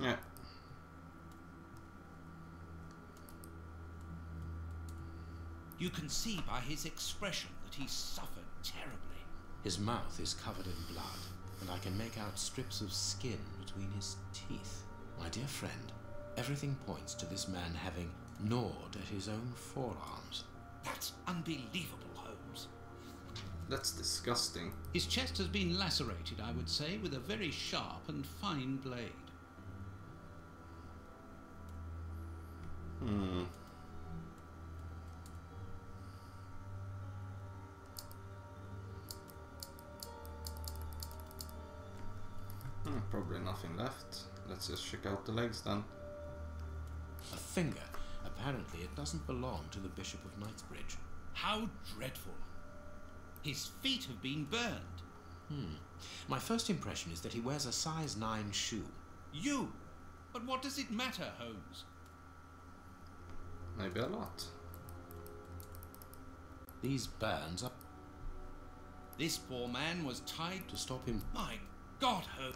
Yeah. You can see by his expression that he suffered terribly. His mouth is covered in blood, and I can make out strips of skin between his teeth. My dear friend, everything points to this man having gnawed at his own forearms. That's unbelievable, Holmes. That's disgusting. His chest has been lacerated, I would say, with a very sharp and fine blade. Probably nothing left. Let's just check out the legs then. A finger. Apparently it doesn't belong to the Bishop of Knightsbridge. How dreadful. His feet have been burned. My first impression is that he wears a size 9 shoe. You? But what does it matter, Holmes? Maybe a lot. These burns are This poor man was tied to stop him. My God, Holmes.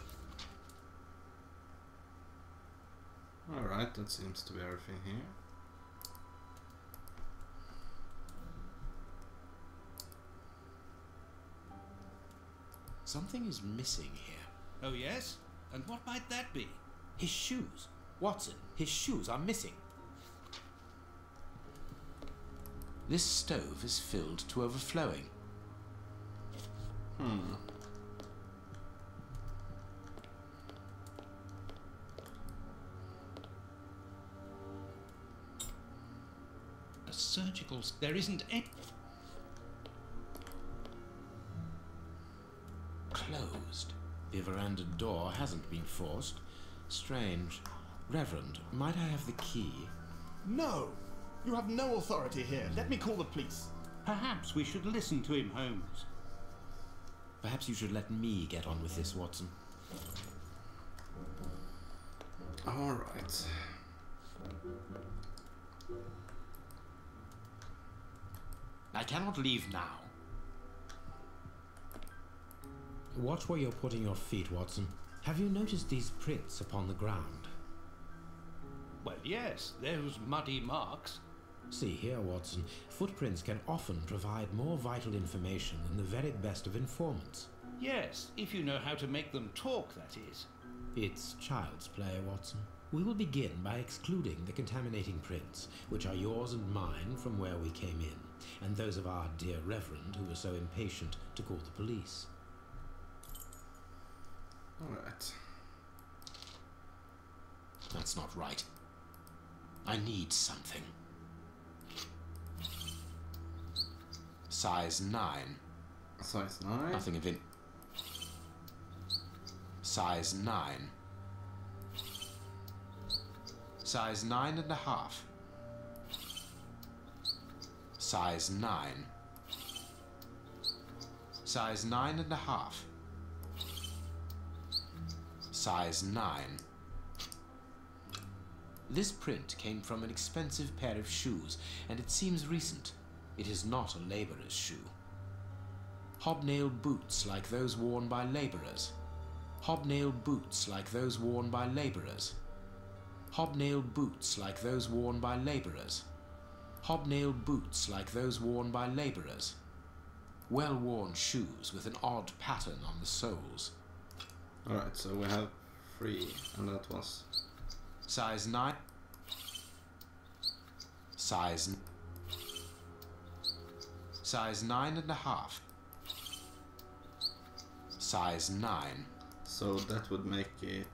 Alright, that seems to be everything here. Something is missing here. Oh, yes? And what might that be? His shoes. Watson, his shoes are missing. This stove is filled to overflowing. A surgical... There isn't any... Closed. The veranda door hasn't been forced. Strange. Reverend, might I have the key? No! You have no authority here. Let me call the police. Perhaps we should listen to him, Holmes. Perhaps you should let me get on with this, Watson. Alright. I cannot leave now. Watch where you're putting your feet, Watson. Have you noticed these prints upon the ground? Well, yes, those muddy marks. See here, Watson. Footprints can often provide more vital information than the very best of informants. Yes, if you know how to make them talk, that is. It's child's play, Watson. We will begin by excluding the contaminating prints, which are yours and mine from where we came in, and those of our dear Reverend who was so impatient to call the police. Alright. That's not right. I need something. Size 9. Size 9? Nothing of it. Size 9. Size 9.5. Size 9. Size 9.5. Size 9. This print came from an expensive pair of shoes, and it seems recent. It is not a labourer's shoe. Hobnail boots like those worn by labourers. Hobnail boots like those worn by labourers. Hobnail boots like those worn by labourers. Hobnail boots like those worn by labourers. Well-worn shoes with an odd pattern on the soles. Alright, so we have 3, and that was... Size 9. Size 9.5. Size 9. So that would make it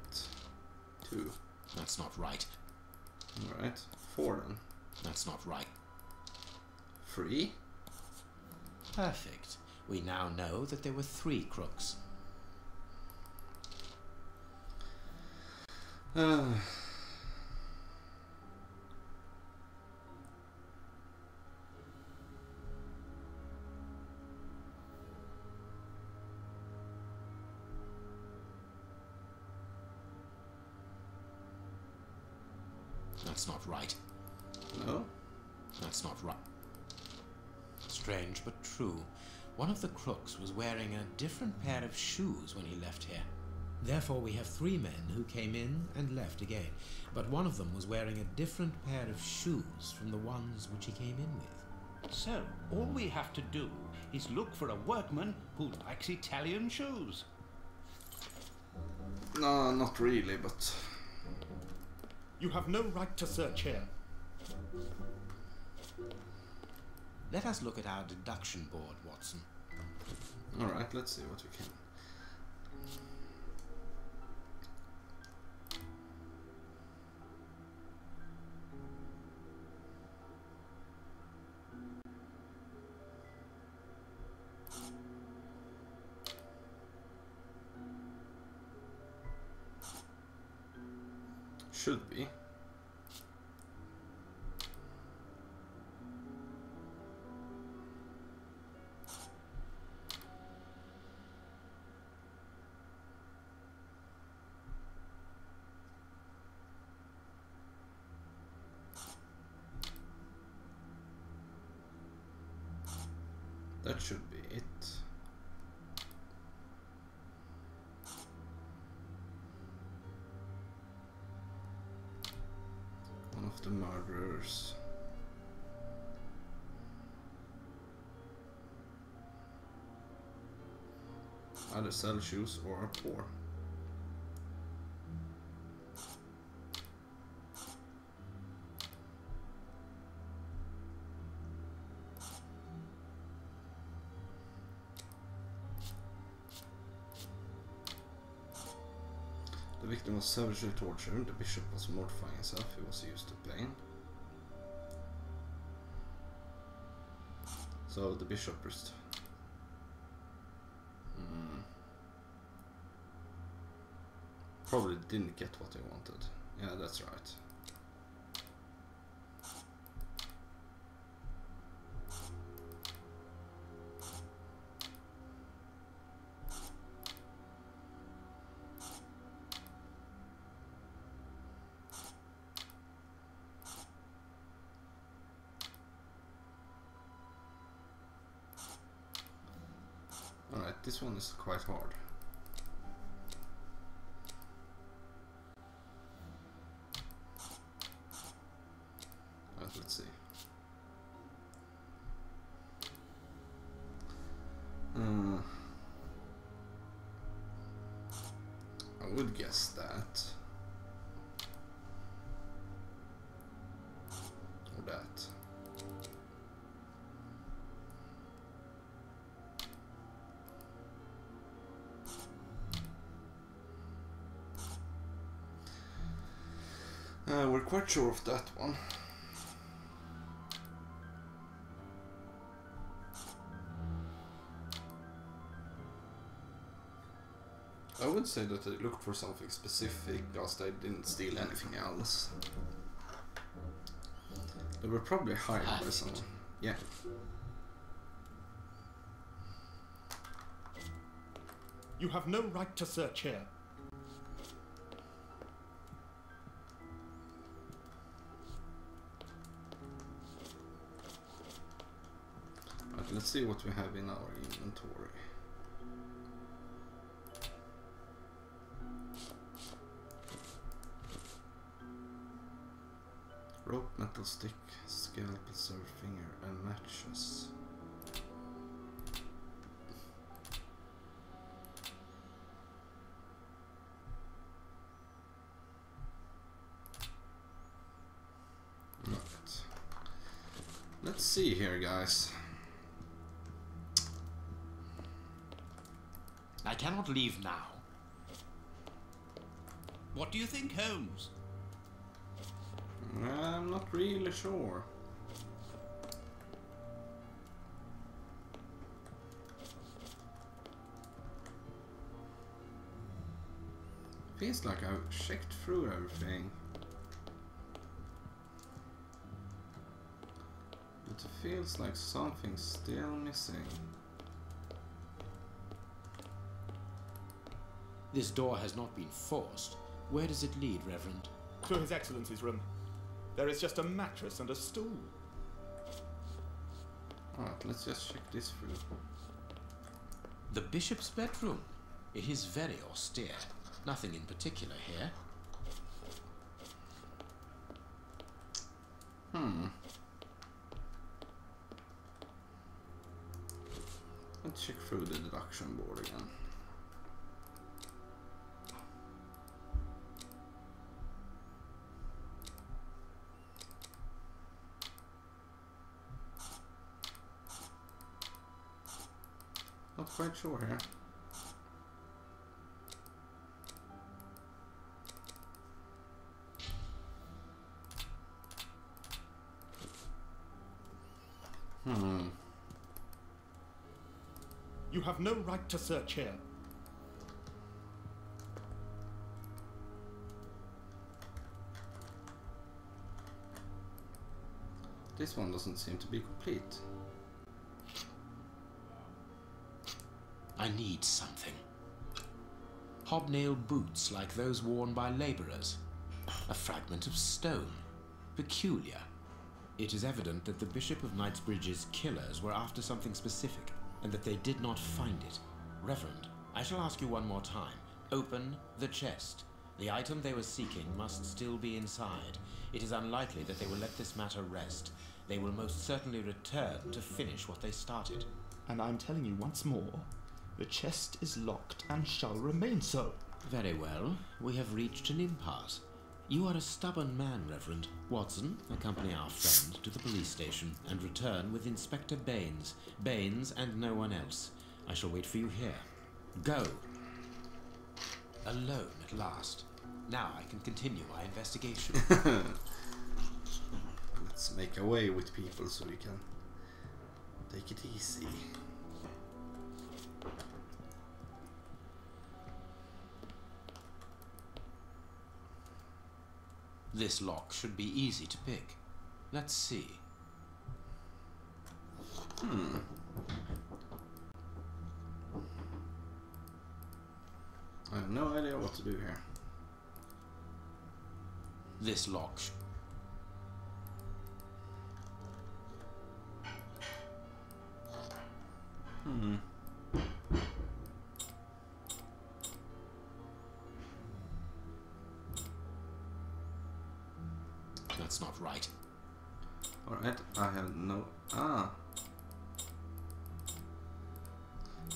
2. That's not right. Alright, 4 then. That's not right. 3? Perfect. We now know that there were 3 crooks. That's not right. No? That's not right. Strange but true. One of the crooks was wearing a different pair of shoes when he left here. Therefore, we have 3 men who came in and left again, but one of them was wearing a different pair of shoes from the ones which he came in with. So, all we have to do is look for a workman who likes Italian shoes. No, not really, but... You have no right to search here. Let us look at our deduction board, Watson. Alright, let's see what we can. Should be. That should be it. One of the murderers. Either sell shoes or are poor. The victim was savagely tortured. The bishop was mortifying himself. He was used to pain. So the bishop is... Probably didn't get what he wanted. Yeah, that's right. Alright, this one is quite hard. Let's see. I would guess that. Or that. We're quite sure of that one. I would say that they looked for something specific, because they didn't steal anything else. They were probably hired by someone. Yeah. You have no right to search here. Right, let's see what we have in our inventory. Rope, metal stick, scalpel, silver finger, and matches. Right. Let's see here, guys. I cannot leave now. What do you think, Holmes? I'm not really sure. Feels like I've checked through everything. But it feels like something's still missing. This door has not been forced. Where does it lead, Reverend? To His Excellency's room. There is just a mattress and a stool. Alright, let's just check this through. The bishop's bedroom. It is very austere. Nothing in particular here. Let's check through the deduction board again. Not quite sure here. You have no right to search here. This one doesn't seem to be complete. I need something. Hobnail boots like those worn by labourers. A fragment of stone. Peculiar. It is evident that the Bishop of Knightsbridge's killers were after something specific, and that they did not find it. Reverend, I shall ask you one more time. Open the chest. The item they were seeking must still be inside. It is unlikely that they will let this matter rest. They will most certainly return to finish what they started. And I'm telling you once more, the chest is locked and shall remain so. Very well. We have reached an impasse. You are a stubborn man, Reverend. Watson, accompany our friend to the police station and return with Inspector Baines. Baines and no one else. I shall wait for you here. Go. Alone at last. Now I can continue my investigation. Let's make away with people so we can take it easy. This lock should be easy to pick. Let's see. I have no idea what to do here. This lock That's not right. Alright, I have no...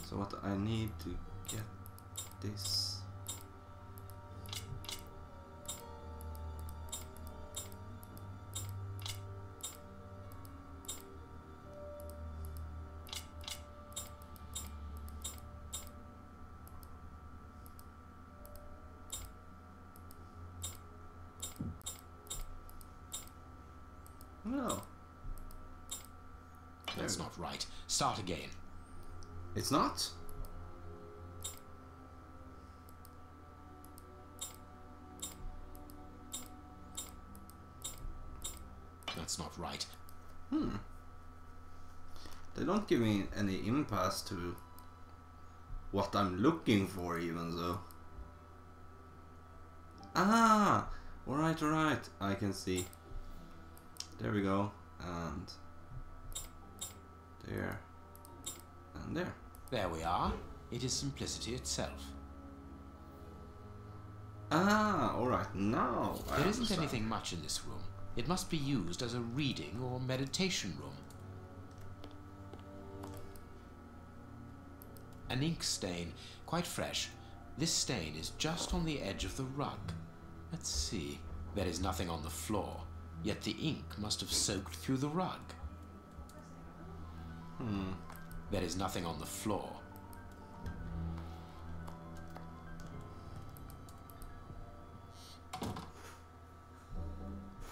So what I need to get this... No. That's not right. Start again. It's not? That's not right. They don't give me any impasse to what I'm looking for even though. Alright, I can see. There we go, and there, and there. There we are. It is simplicity itself. Alright, now I There isn't understand. anything much in this room. It must be used as a reading or meditation room. An ink stain, quite fresh. This stain is just on the edge of the rug. Let's see. There is nothing on the floor, yet the ink must have soaked through the rug. There is nothing on the floor.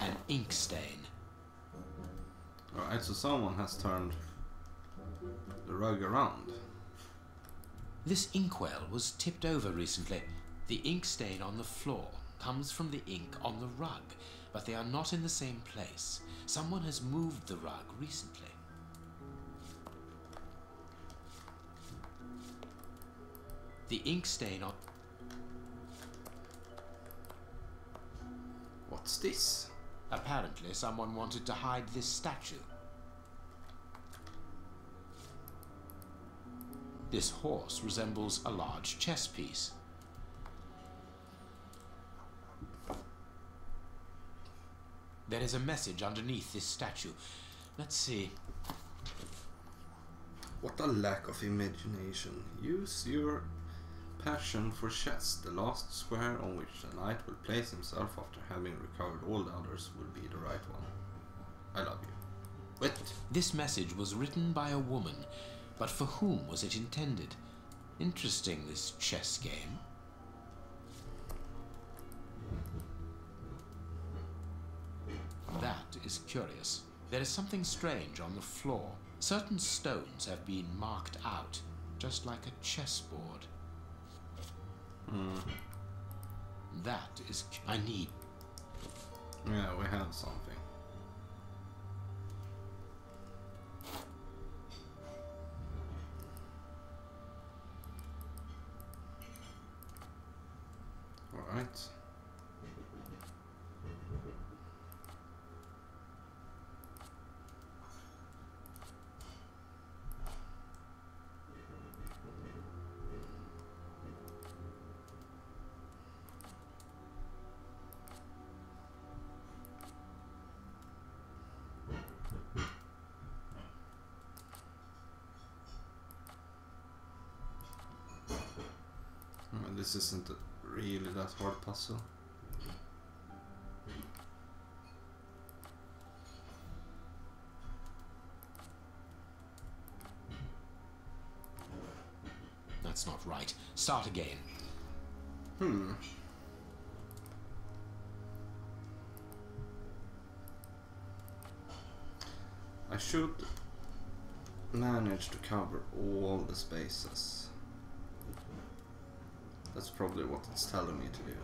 An ink stain. Alright, so someone has turned the rug around. This inkwell was tipped over recently. The ink stain on the floor comes from the ink on the rug, but they are not in the same place. Someone has moved the rug recently. The ink stain on... What's this? Apparently someone wanted to hide this statue. This horse resembles a large chess piece. There is a message underneath this statue. Let's see. What a lack of imagination. Use your passion for chess. The last square on which the knight will place himself after having recovered all the others will be the right one. I love you. Wait. This message was written by a woman, but for whom was it intended? Interesting, this chess game. That is curious. There is something strange on the floor. Certain stones have been marked out, just like a chessboard. That is... I need... Yeah, we have something. Alright. This isn't really that hard puzzle. That's not right. Start again. I should manage to cover all the spaces. That's probably what it's telling me to do.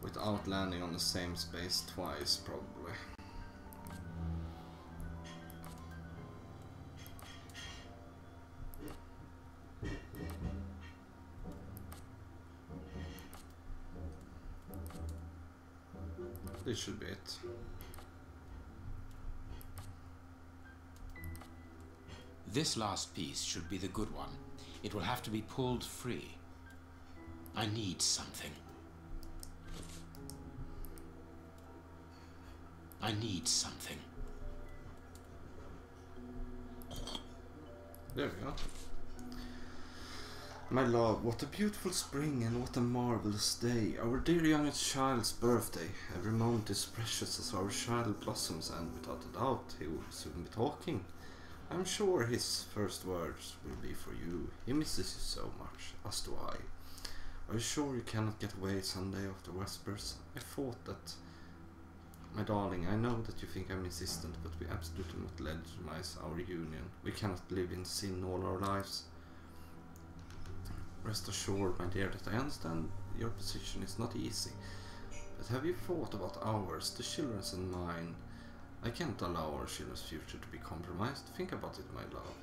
Without landing on the same space twice, probably. This should be it. This last piece should be the good one. It will have to be pulled free. I need something. I need something. There we go. My love, what a beautiful spring and what a marvelous day. Our dear youngest child's birthday. Every moment is precious as our child blossoms, and without a doubt he will soon be talking. I'm sure his first words will be for you. He misses you so much, as do I. Are you sure you cannot get away Sunday after Vespers? I thought that... My darling, I know that you think I'm insistent, but we absolutely must legitimize our union. We cannot live in sin all our lives. Rest assured, my dear, that I understand your position is not easy. But have you thought about ours, the children's and mine? I can't allow our children's future to be compromised. Think about it, my love.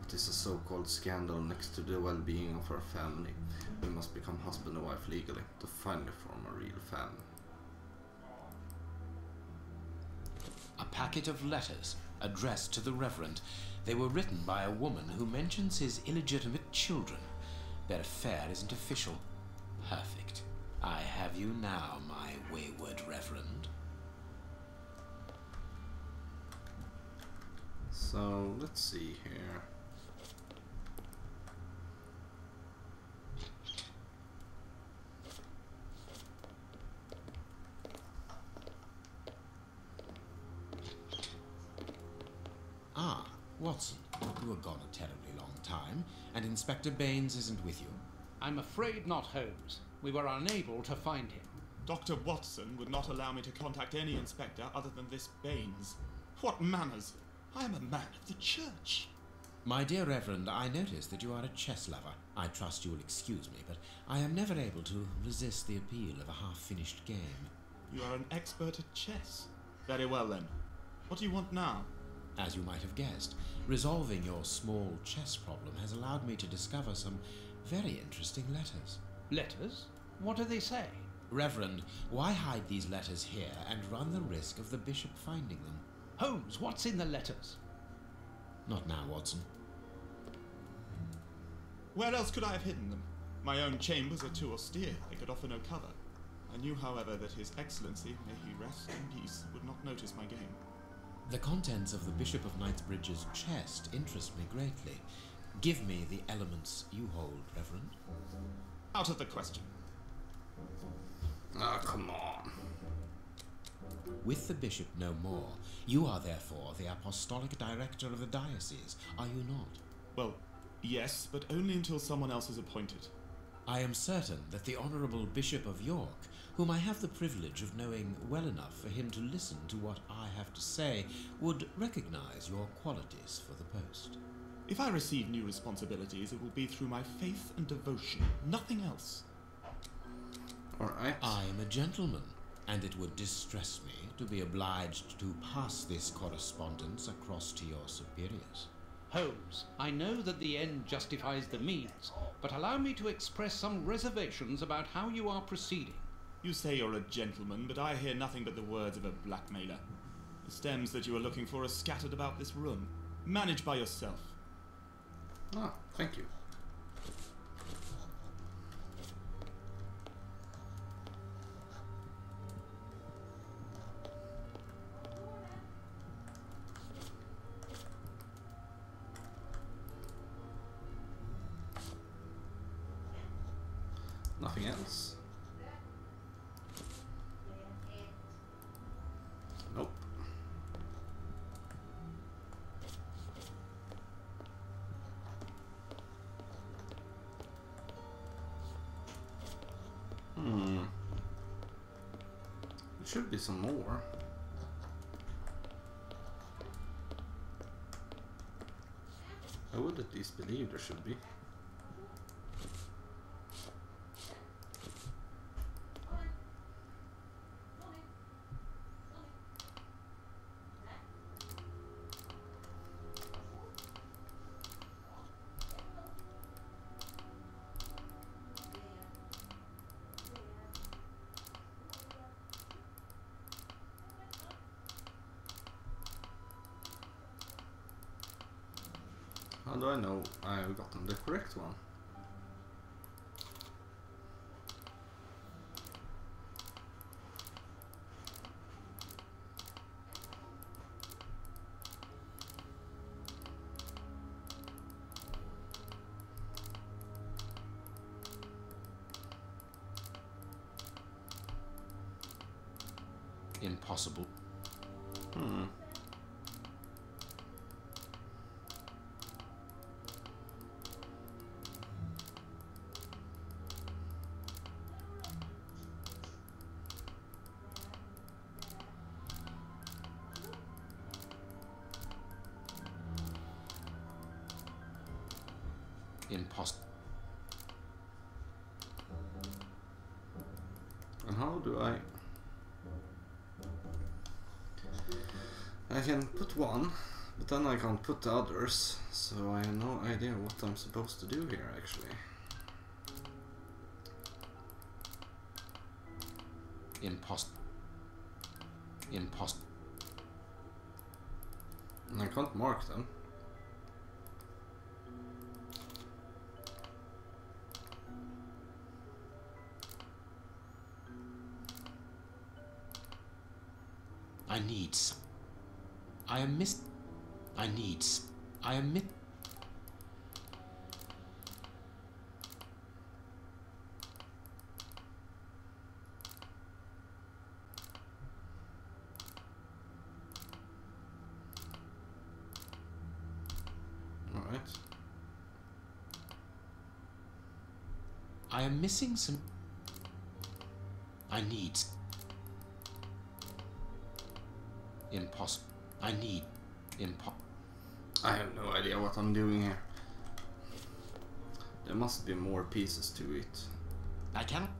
What is a so-called scandal next to the well-being of our family? We must become husband and wife legally, to finally form a real family. A packet of letters addressed to the Reverend. They were written by a woman who mentions his illegitimate children. Their affair isn't official. Perfect. I have you now, my wayward Reverend. So, let's see here. Ah, Watson, you were gone a terribly long time, and Inspector Baines isn't with you. I'm afraid not, Holmes. We were unable to find him. Dr. Watson would not allow me to contact any inspector other than this Baines. What manners! I am a man of the church. My dear Reverend, I notice that you are a chess lover. I trust you will excuse me, but I am never able to resist the appeal of a half-finished game. You are an expert at chess. Very well then. What do you want now? As you might have guessed, resolving your small chess problem has allowed me to discover some very interesting letters. Letters? What do they say? Reverend, why hide these letters here and run the risk of the bishop finding them? Holmes, what's in the letters? Not now, Watson. Where else could I have hidden them? My own chambers are too austere, they could offer no cover. I knew, however, that His Excellency, may he rest in peace, would not notice my game. The contents of the Bishop of Knightsbridge's chest interest me greatly. Give me the elements you hold, Reverend. Out of the question. Ah, come on. With the bishop no more, you are therefore the apostolic director of the diocese, are you not? Well, yes, but only until someone else is appointed. I am certain that the Honourable Bishop of York, whom I have the privilege of knowing well enough for him to listen to what I have to say, would recognise your qualities for the post. If I receive new responsibilities, it will be through my faith and devotion, nothing else. Alright. I am a gentleman, and it would distress me to be obliged to pass this correspondence across to your superiors. Holmes, I know that the end justifies the means, but allow me to express some reservations about how you are proceeding. You say you're a gentleman, but I hear nothing but the words of a blackmailer. The stems that you are looking for are scattered about this room. Manage by yourself. Ah, thank you. Nothing else? Nope. There should be some more. I would at least believe there should be. How do I know I've gotten the correct one? Impossible. Impossible. And how do I can put one, but then I can't put the others, so I have no idea what I'm supposed to do here actually. Impossible. Impossible. And I can't mark them. I need some. I am miss. I need. I am miss. All right. I am missing some. I need. Impossible. I need. I have no idea what I'm doing here. There must be more pieces to it. I cannot.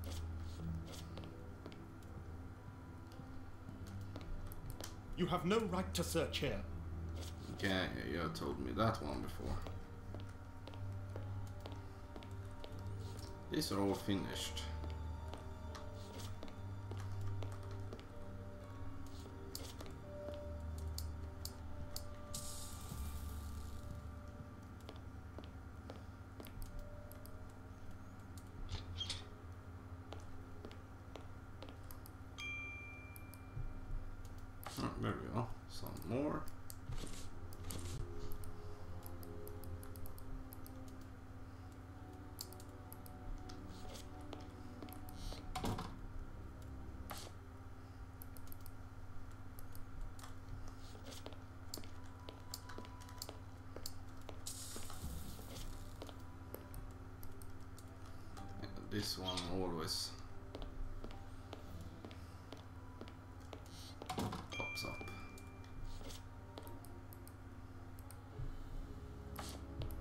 You have no right to search here. Yeah, you told me that one before. These are all finished. There we go. Some more. This one always pops up.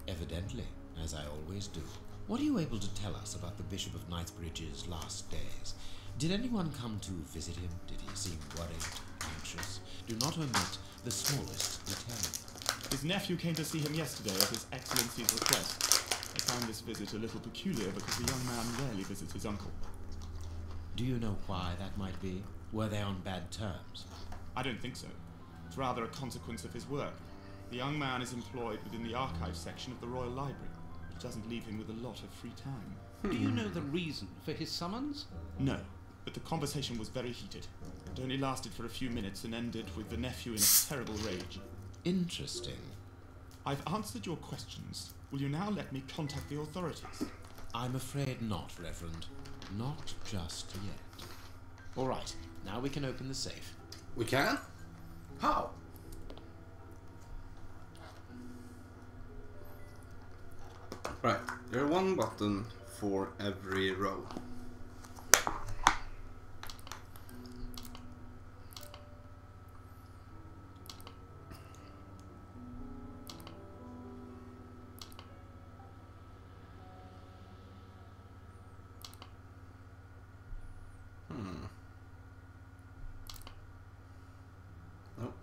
Evidently, as I always do. What are you able to tell us about the Bishop of Knightsbridge's last days? Did anyone come to visit him? Did he seem worried, anxious? Do not omit the smallest detail. His nephew came to see him yesterday at His Excellency's request. I found this visit a little peculiar because the young man rarely visits his uncle. Do you know why that might be? Were they on bad terms? I don't think so. It's rather a consequence of his work. The young man is employed within the archives section of the Royal Library, which doesn't leave him with a lot of free time. Do you know the reason for his summons? No, but the conversation was very heated. It only lasted for a few minutes and ended with the nephew in a terrible rage. Interesting. I've answered your questions. Will you now let me contact the authorities? I'm afraid not, Reverend. Not just yet. All right, now we can open the safe. We can? How? Right, there's one button for every row. Nope.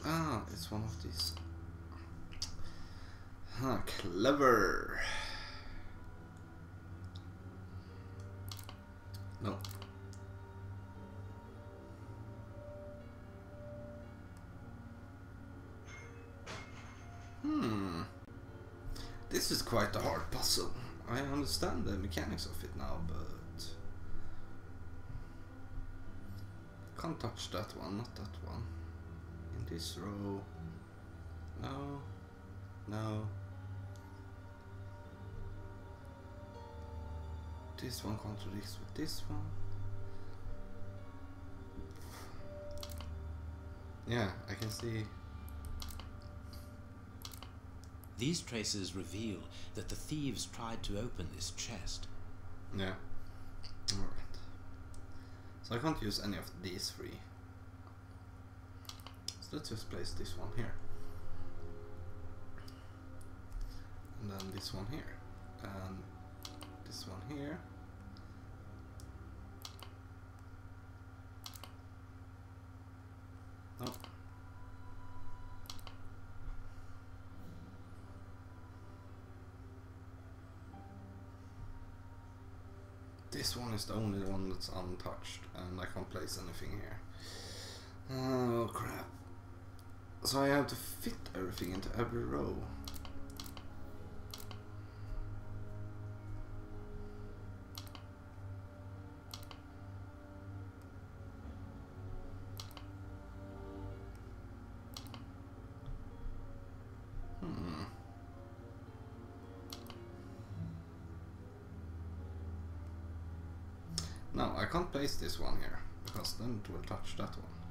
Ah, it's one of these. Huh, clever. No. This is quite a hard puzzle. I understand the mechanics of it now, but can't touch that one, not that one. In this row. No. No. This one contradicts with this one. Yeah, I can see. These traces reveal that the thieves tried to open this chest. Yeah. Alright. So I can't use any of these three. So let's just place this one here. And then this one here. And this one here. Oh. This one is the only one that's untouched, and I can't place anything here. Oh crap. So I have to fit everything into every row. No, I can't place this one here, because then it will touch that one.